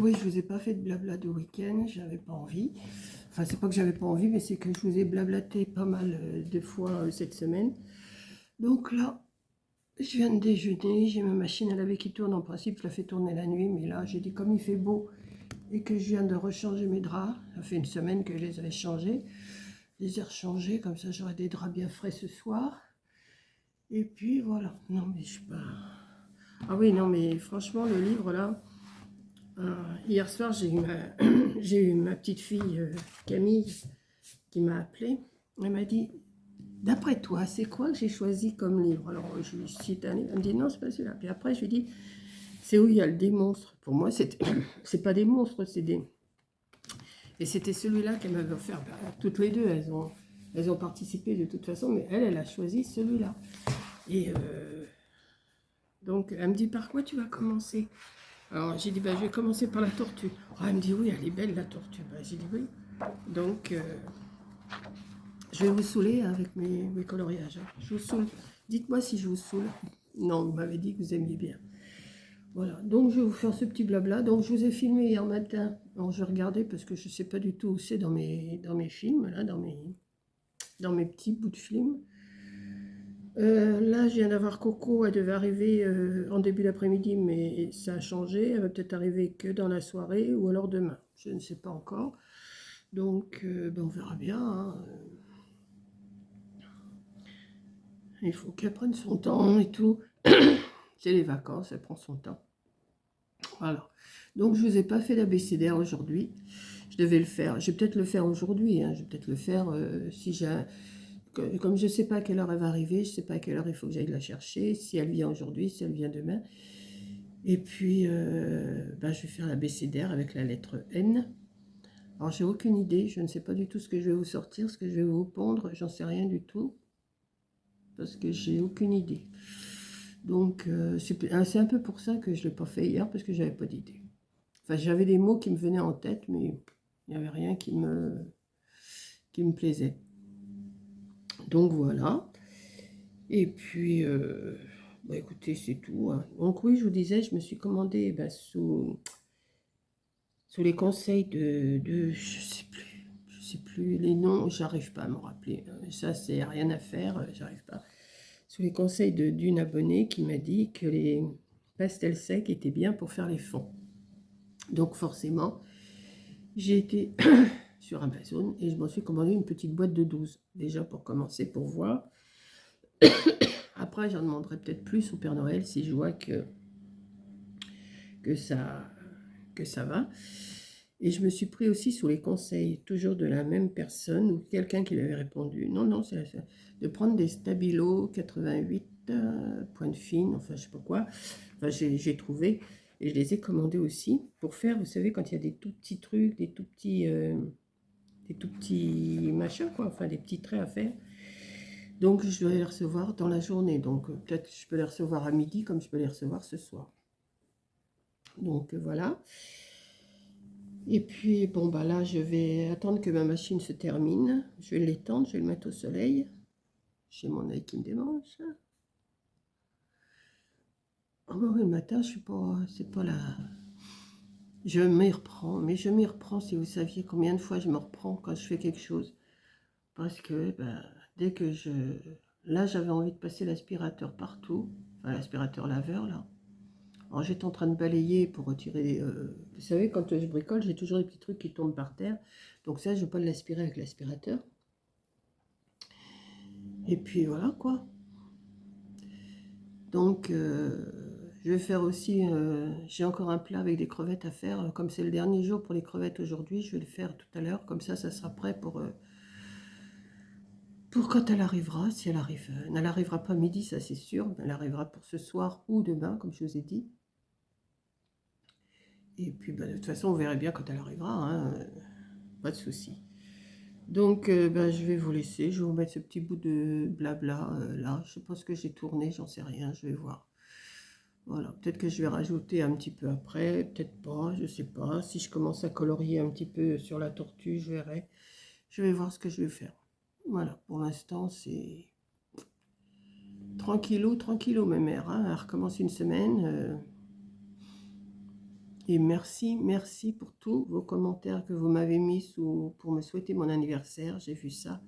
oui, je vous ai pas fait de blabla de week-end, j'avais pas envie. Enfin, c'est pas que j'avais pas envie, mais c'est que je vous ai blablaté pas mal de fois cette semaine. Donc là, je viens de déjeuner, j'ai ma machine à laver qui tourne. En principe, je la fais tourner la nuit, mais là, j'ai dit comme il fait beau et que je viens de rechanger mes draps, ça fait une semaine que je les avais changés, je les ai rechangés, comme ça j'aurai des draps bien frais ce soir. Et puis voilà, non mais je suis pas... Ah oui, non mais franchement, le livre là... hier soir, j'ai eu j'ai eu ma petite fille Camille qui m'a appelée. Elle m'a dit, d'après toi, c'est quoi que j'ai choisi comme livre? Alors, je lui cite un livre. Elle me dit, non, c'est pas celui-là. Puis après, je lui dis, c'est où il y a des monstres. Pour moi, c'est pas des monstres, c'est des... Et c'était celui-là qu'elle m'avait offert. Ben, toutes les deux, elles ont participé de toute façon, mais elle a choisi celui-là. Et donc, elle me dit, par quoi tu vas commencer? Alors, j'ai dit, bah, je vais commencer par la tortue. Ah, elle me dit, oui, elle est belle, la tortue. Bah, j'ai dit, oui. Donc, je vais vous saouler avec mes coloriages. Je vous saoule. Dites-moi si je vous saoule. Non, vous m'avez dit que vous aimiez bien. Voilà, donc je vais vous faire ce petit blabla. Donc, je vous ai filmé hier matin. Alors, je vais regarder parce que je ne sais pas du tout où c'est dans mes films, là, dans mes petits bouts de film. Là, je viens d'avoir Coco, elle devait arriver en début d'après-midi, mais ça a changé. Elle va peut-être arriver que dans la soirée ou alors demain. Je ne sais pas encore. Donc, ben, on verra bien. Hein. Il faut qu'elle prenne son temps et tout. C'est les vacances, elle prend son temps. Voilà. Donc, je ne vous ai pas fait l'abécédaire aujourd'hui. Je devais le faire. Je vais peut-être le faire aujourd'hui. Hein. Je vais peut-être le faire si j'ai... Comme je ne sais pas à quelle heure elle va arriver, je ne sais pas à quelle heure il faut que j'aille la chercher, si elle vient aujourd'hui, si elle vient demain. Et puis, ben, je vais faire l'abécédaire avec la lettre N. Alors, j'ai aucune idée, je ne sais pas du tout ce que je vais vous sortir, ce que je vais vous pondre, j'en sais rien du tout, parce que j'ai aucune idée. Donc, c'est un peu pour ça que je ne l'ai pas fait hier, parce que j'avais pas d'idée. Enfin, j'avais des mots qui me venaient en tête, mais il n'y avait rien qui me plaisait. Donc, voilà. Et puis, bah, écoutez, c'est tout. Hein. Donc, oui, je vous disais, je me suis commandé sous les conseils je sais plus les noms, j'arrive pas à me rappeler. Ça, c'est rien à faire, j'arrive pas. Sous les conseils d'une abonnée qui m'a dit que les pastels secs étaient bien pour faire les fonds. Donc forcément, j'ai été sur Amazon et je m'en suis commandé une petite boîte de 12, déjà pour commencer, pour voir. Après, j'en demanderai peut-être plus au Père Noël si je vois que ça va. Et je me suis pris aussi sous les conseils, toujours de la même personne, ou quelqu'un qui m'avait répondu, non, c'est de prendre des Stabilo 88, pointe fine, enfin je sais pas quoi, enfin j'ai trouvé, et je les ai commandés aussi, pour faire, vous savez, quand il y a des tout petits trucs, des tout petits machins, quoi, enfin des petits traits à faire. Donc je dois les recevoir dans la journée, donc peut-être que je peux les recevoir à midi, comme je peux les recevoir ce soir. Donc voilà. Et puis, bon, bah là, je vais attendre que ma machine se termine. Je vais l'étendre, je vais le mettre au soleil. J'ai mon œil qui me démange. Oh, bah oui, le matin, je suis pas... C'est pas là. Je m'y reprends, mais je m'y reprends si vous saviez combien de fois je me reprends quand je fais quelque chose. Parce que, bah, dès que je... Là, j'avais envie de passer l'aspirateur partout. Enfin, l'aspirateur laveur, là. Alors, j'étais en train de balayer pour retirer... vous savez, quand je bricole, j'ai toujours des petits trucs qui tombent par terre. Donc ça, je ne vais pas l'aspirer avec l'aspirateur. Et puis voilà quoi. Donc je vais faire aussi, j'ai encore un plat avec des crevettes à faire. Comme c'est le dernier jour pour les crevettes aujourd'hui, je vais le faire tout à l'heure. Comme ça sera prêt pour quand elle arrivera. Si elle arrive, elle n'arrivera pas midi, ça c'est sûr. Elle arrivera pour ce soir ou demain, comme je vous ai dit. Et puis bah, de toute façon, on verra bien quand elle arrivera. Hein, pas de souci. Donc, je vais vous laisser. Je vais vous mettre ce petit bout de blabla là. Je ne sais pas ce que j'ai tourné, j'en sais rien. Je vais voir. Voilà, peut-être que je vais rajouter un petit peu après, peut-être pas, je ne sais pas. Si je commence à colorier un petit peu sur la tortue, je verrai. Je vais voir ce que je vais faire. Voilà, pour l'instant, c'est tranquillou, tranquillou, mes mères. Hein. Elle recommence une semaine. Et merci, merci pour tous vos commentaires que vous m'avez mis pour me souhaiter mon anniversaire. J'ai vu ça.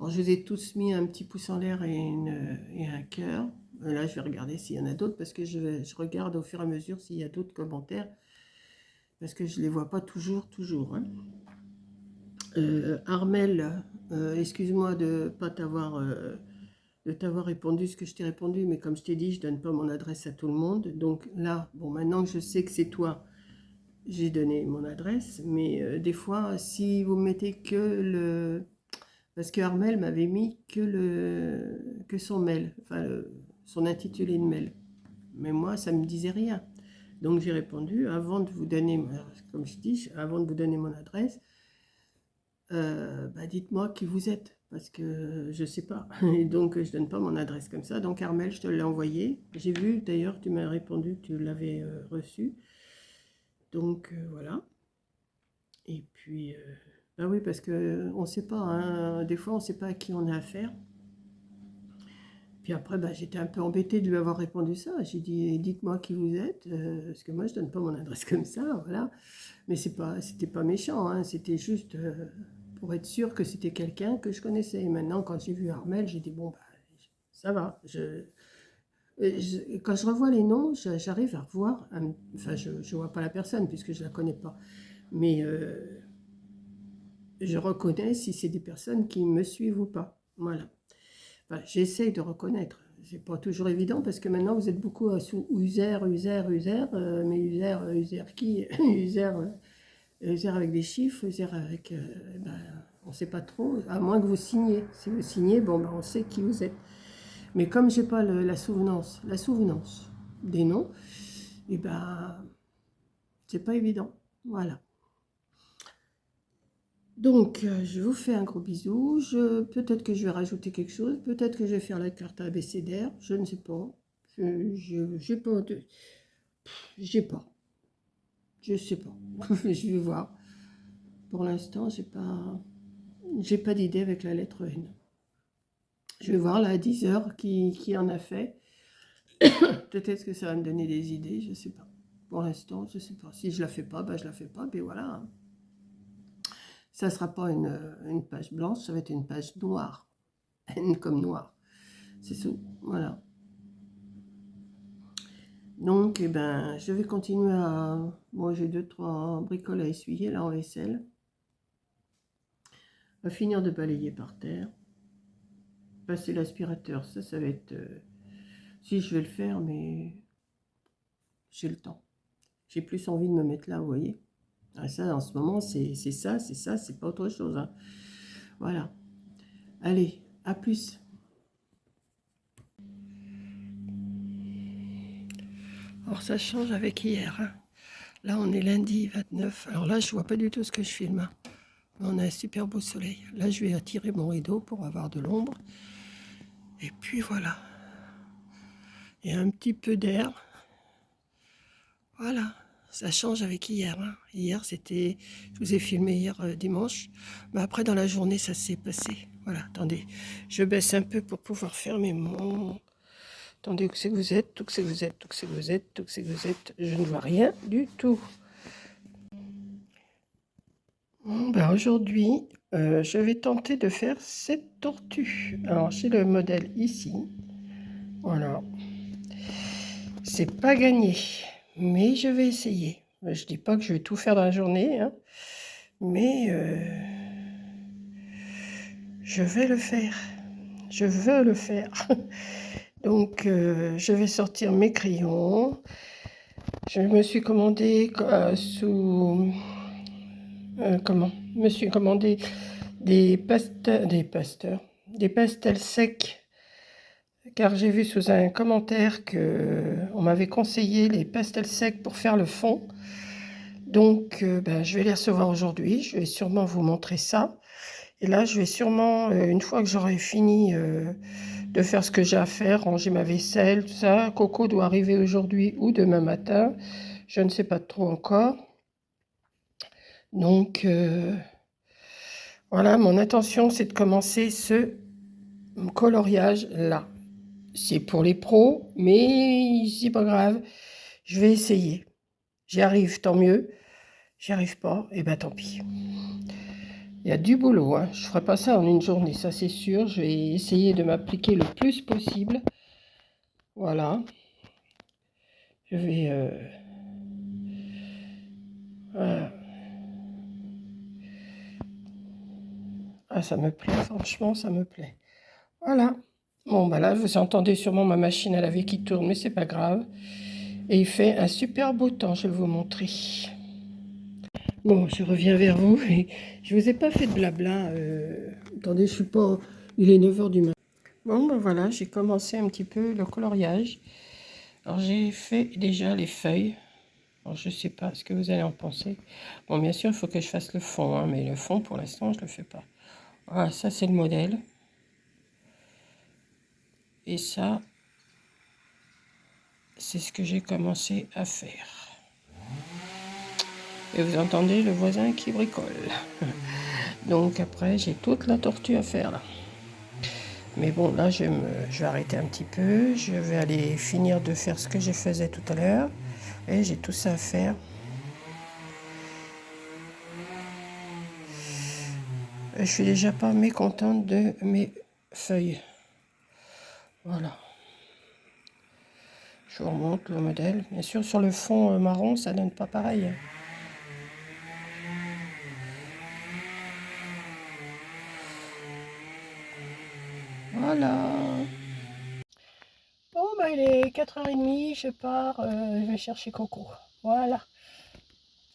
Alors, je vous ai tous mis un petit pouce en l'air et un cœur. Là, je vais regarder s'il y en a d'autres parce que je regarde au fur et à mesure s'il y a d'autres commentaires parce que je ne les vois pas toujours. Hein. Armel, excuse-moi de pas t'avoir répondu ce que je t'ai répondu, mais comme je t'ai dit, je donne pas mon adresse à tout le monde. Donc là, bon, maintenant que je sais que c'est toi, j'ai donné mon adresse, mais des fois, si vous mettez que le... Parce que Armel m'avait mis que son mail, enfin son intitulé de mail. Mais moi, ça ne me disait rien. Donc j'ai répondu, avant de vous donner, comme je dis, avant de vous donner mon adresse, dites-moi qui vous êtes, parce que je ne sais pas. Et donc je ne donne pas mon adresse comme ça. Donc Armel, je te l'ai envoyé. J'ai vu d'ailleurs, tu m'as répondu que tu l'avais reçu. Donc voilà. Et puis, bah oui, parce que on ne sait pas, hein, des fois on ne sait pas à qui on a affaire. Puis après, bah, j'étais un peu embêtée de lui avoir répondu ça. J'ai dit, dites-moi qui vous êtes, parce que moi je donne pas mon adresse comme ça, voilà. Mais c'était pas méchant, hein, c'était juste pour être sûr que c'était quelqu'un que je connaissais. Et maintenant, quand j'ai vu Armel, j'ai dit bon, bah, ça va. Quand je revois les noms, j'arrive à revoir. Enfin, je ne vois pas la personne puisque je la connais pas, mais je reconnais si c'est des personnes qui me suivent ou pas. Voilà. Enfin, j'essaye de reconnaître. C'est pas toujours évident parce que maintenant vous êtes beaucoup sous user, mais user qui user, user avec des chiffres, user avec, on ne sait pas trop, à moins que vous signiez. Si vous signez, bon, ben, on sait qui vous êtes. Mais comme j'ai pas la souvenance des noms, et ben, c'est pas évident. Voilà. Donc, je vous fais un gros bisou. Peut-être que je vais rajouter quelque chose. Peut-être que je vais faire la carte abécédaire. Je ne sais pas. J'ai pas j'ai pas. Je sais pas. Je vais voir. Pour l'instant, j'ai pas d'idée avec la lettre N. Je vais voir là à 10 heures qui en a fait. Peut-être que ça va me donner des idées. Je sais pas. Pour l'instant, je sais pas. Si je la fais pas, ben je la fais pas. Mais voilà. Ça sera pas une page blanche. Ça va être une page noire. N comme noir. C'est tout, voilà. Donc, eh ben, je vais continuer à... Moi, j'ai 2-3 bricoles à essuyer, là, en vaisselle. À finir de balayer par terre. Passer l'aspirateur, ça va être... Si, je vais le faire, mais j'ai le temps. J'ai plus envie de me mettre là, vous voyez. Ah, ça, en ce moment, c'est ça, c'est pas autre chose. Hein. Voilà. Allez, à plus. Alors, ça change avec hier. Hein. Là, on est lundi 29. Alors là, je vois pas du tout ce que je filme. Hein. On a un super beau soleil. Là, je vais attirer mon rideau pour avoir de l'ombre. Et puis voilà. Il y a un petit peu d'air. Voilà. Ça change avec hier. Hein. Hier, c'était... Je vous ai filmé hier dimanche. Mais après, dans la journée, ça s'est passé. Voilà, attendez. Je baisse un peu pour pouvoir fermer mon... Attendez, où c'est que vous êtes? Où c'est que vous êtes? Où c'est que vous êtes? Où c'est que vous êtes? Je ne vois rien du tout. Bon, ben aujourd'hui, je vais tenter de faire cette tortue. Alors, j'ai le modèle ici. Voilà. C'est pas gagné, mais je vais essayer. Je dis pas que je vais tout faire dans la journée, hein, mais je vais le faire. Je veux le faire. Donc, je vais sortir mes crayons. Je me suis commandé comment? Je me suis commandé des pastels secs. Car j'ai vu sous un commentaire que on m'avait conseillé les pastels secs pour faire le fond. Donc, je vais les recevoir aujourd'hui. Je vais sûrement vous montrer ça. Et là, je vais sûrement, une fois que j'aurai fini de faire ce que j'ai à faire, ranger ma vaisselle, tout ça. Coco doit arriver aujourd'hui ou demain matin. Je ne sais pas trop encore. Donc, voilà, mon intention, c'est de commencer ce coloriage-là. C'est pour les pros, mais c'est pas grave. Je vais essayer. J'y arrive, tant mieux. J'y arrive pas, et ben tant pis. Il y a du boulot, hein. Je ferai pas ça en une journée, ça c'est sûr. Je vais essayer de m'appliquer le plus possible. Voilà. Je vais... voilà. Ah, ça me plaît, franchement, ça me plaît. Voilà. Bon, bah là, vous entendez sûrement ma machine à laver qui tourne, mais c'est pas grave. Et il fait un super beau temps, je vais vous montrer. Bon, je reviens vers vous. Et je vous ai pas fait de blabla. Attendez, je suis pas... Il est 9 h du matin. Bon, ben voilà, j'ai commencé un petit peu le coloriage. Alors, j'ai fait déjà les feuilles. Alors, je sais pas ce que vous allez en penser. Bon, bien sûr, il faut que je fasse le fond, hein, mais le fond, pour l'instant, je le fais pas. Voilà, ça, c'est le modèle. Et ça, c'est ce que j'ai commencé à faire. Et vous entendez le voisin qui bricole. Donc après, j'ai toute la tortue à faire là. Mais bon, là, je vais arrêter un petit peu. Je vais aller finir de faire ce que je faisais tout à l'heure. Et j'ai tout ça à faire. Je suis déjà pas mécontente de mes feuilles. Voilà. Je vous remonte le modèle. Bien sûr, sur le fond marron, ça donne pas pareil. Voilà. Bon, bah, il est 4 h 30, je pars, je vais chercher Coco. Voilà.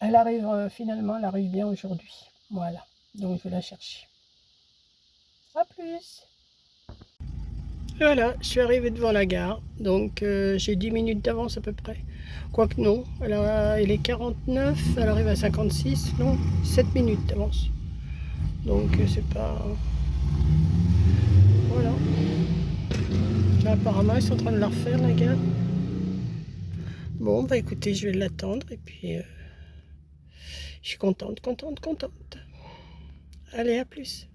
Elle arrive finalement, elle arrive bien aujourd'hui. Voilà. Donc, je vais la chercher. À plus. Voilà, je suis arrivée devant la gare. Donc, j'ai 10 minutes d'avance à peu près. Quoique non, il est 49, elle arrive à 56, non, 7 minutes d'avance. Donc, c'est pas... Voilà. Là, apparemment, ils sont en train de la refaire, la gare. Bon, bah écoutez, je vais l'attendre et puis je suis contente. Allez, à plus.